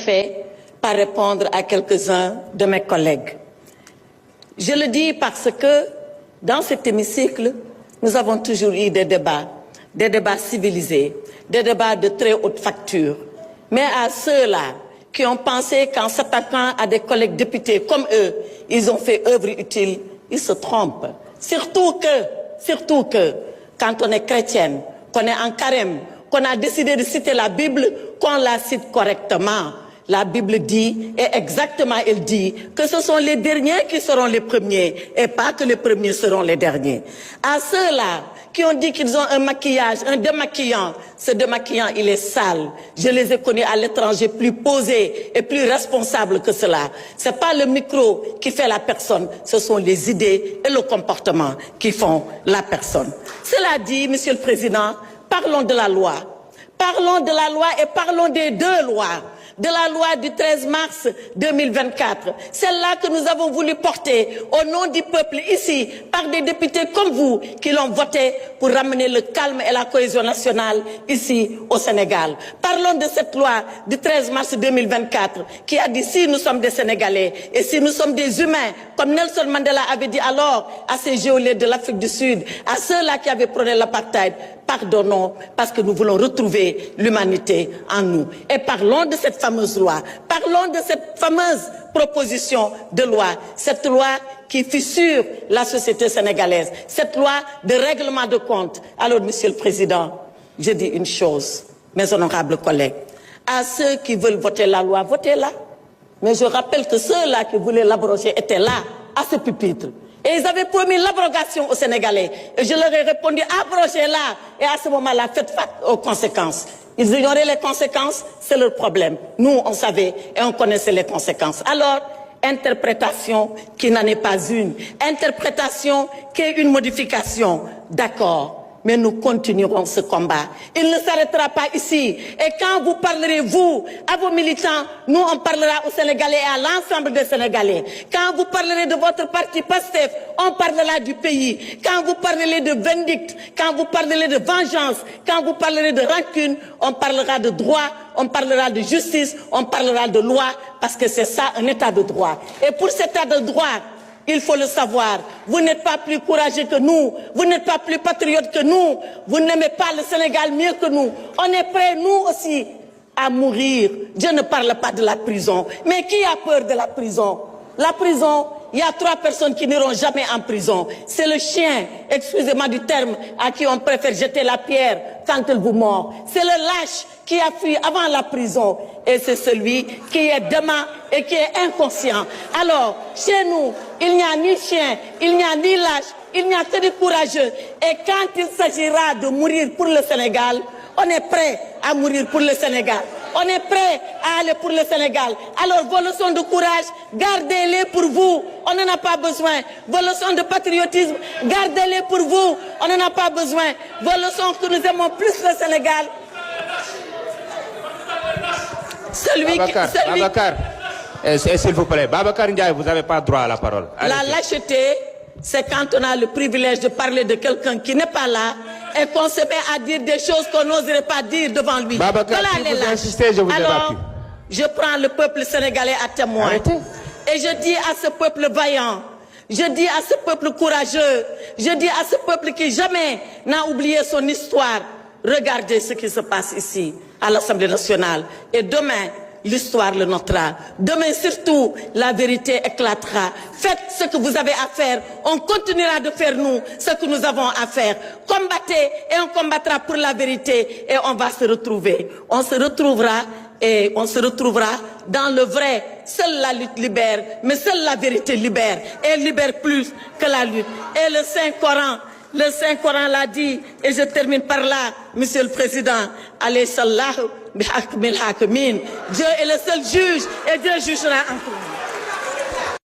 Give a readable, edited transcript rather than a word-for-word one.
fait par répondre à quelques-uns de mes collègues. Je le dis parce que dans cet hémicycle, nous avons toujours eu des débats civilisés, des débats de très haute facture. Mais à ceux-là qui ont pensé qu'en s'attaquant à des collègues députés comme eux, ils ont fait œuvre utile, ils se trompent. Surtout que, quand on est chrétienne, qu'on est en carême, qu'on a décidé de citer la Bible, qu'on la cite correctement. La Bible dit, et exactement elle dit, que ce sont les derniers qui seront les premiers, et pas que les premiers seront les derniers. À ceux-là qui ont dit qu'ils ont un maquillage, un démaquillant, ce démaquillant, il est sale. Je les ai connus à l'étranger plus posés et plus responsables que cela. C'est pas le micro qui fait la personne, ce sont les idées et le comportement qui font la personne. Cela dit, Monsieur le Président, parlons de la loi. Parlons de la loi et parlons des deux lois. De la loi du 13 mars 2024, celle-là que nous avons voulu porter au nom du peuple ici, par des députés comme vous, qui l'ont voté pour ramener le calme et la cohésion nationale ici au Sénégal. Parlons de cette loi du 13 mars 2024, qui a dit si nous sommes des Sénégalais et si nous sommes des humains, comme Nelson Mandela avait dit alors à ces geôliers de l'Afrique du Sud, à ceux-là qui avaient prôné l'apartheid, pardonnons parce que nous voulons retrouver l'humanité en nous. Et parlons de cette fameuse loi, parlons de cette fameuse proposition de loi, cette loi qui fissure la société sénégalaise, cette loi de règlement de compte. Alors, Monsieur le Président, je dis une chose, mes honorables collègues, à ceux qui veulent voter la loi, votez-la. Mais je rappelle que ceux-là qui voulaient l'abroger étaient là, à ce pupitre. Et ils avaient promis l'abrogation aux Sénégalais. Et je leur ai répondu, abrogez-la. Et à ce moment-là, faites face aux conséquences. Ils ignoraient les conséquences, c'est leur problème. Nous, on savait et on connaissait les conséquences. Alors, interprétation qui n'en est pas une. Interprétation qui est une modification. D'accord. Mais nous continuerons ce combat. Il ne s'arrêtera pas ici. Et quand vous parlerez, vous, à vos militants, nous, on parlera aux Sénégalais et à l'ensemble des Sénégalais. Quand vous parlerez de votre parti PASTEF, on parlera du pays. Quand vous parlerez de vindicte, quand vous parlerez de vengeance, quand vous parlerez de rancune, on parlera de droit, on parlera de justice, on parlera de loi, parce que c'est ça, un état de droit. Et pour cet état de droit, il faut le savoir, vous n'êtes pas plus courageux que nous, vous n'êtes pas plus patriote que nous, vous n'aimez pas le Sénégal mieux que nous. On est prêts, nous aussi, à mourir. Je ne parle pas de la prison. Mais qui a peur de la prison? La prison, il y a 3 personnes qui n'iront jamais en prison. C'est le chien, excusez-moi du terme, à qui on préfère jeter la pierre quand il vous mord. C'est le lâche qui a fui avant la prison. Et c'est celui qui est dément et qui est inconscient. Alors, chez nous, il n'y a ni chien, il n'y a ni lâche, il n'y a que des courageux. Et quand il s'agira de mourir pour le Sénégal, on est prêt à mourir pour le Sénégal. On est prêt à aller pour le Sénégal. Alors, vos leçons de courage, gardez-les pour vous. On n'en a pas besoin. Vos leçons de patriotisme, gardez-les pour vous. On n'en a pas besoin. Vos leçons que nous aimons plus le Sénégal. Babacar, s'il vous plaît. Babacar Ndiaye, vous n'avez pas droit à la parole. Arrêtez. La lâcheté, c'est quand on a le privilège de parler de quelqu'un qui n'est pas là et qu'on se met à dire des choses qu'on n'oserait pas dire devant lui. Babacar, voilà, si vous insistez, je vous évacue. Je prends le peuple sénégalais à témoin. Arrêtez. Et je dis à ce peuple vaillant, je dis à ce peuple courageux, je dis à ce peuple qui jamais n'a oublié son histoire, regardez ce qui se passe ici, à l'Assemblée nationale. Et demain, l'histoire le notera. Demain surtout, la vérité éclatera. Faites ce que vous avez à faire. On continuera de faire, nous, ce que nous avons à faire. Combattez et on combattra pour la vérité et on va se retrouver. On se retrouvera et on se retrouvera dans le vrai. Seule la lutte libère, mais seule la vérité libère. Et elle libère plus que la lutte. Et le Saint-Coran l'a dit, et je termine par là, Monsieur le Président, alayhi sallahu bihakmil hakimin. Dieu est le seul juge et Dieu jugera en tout.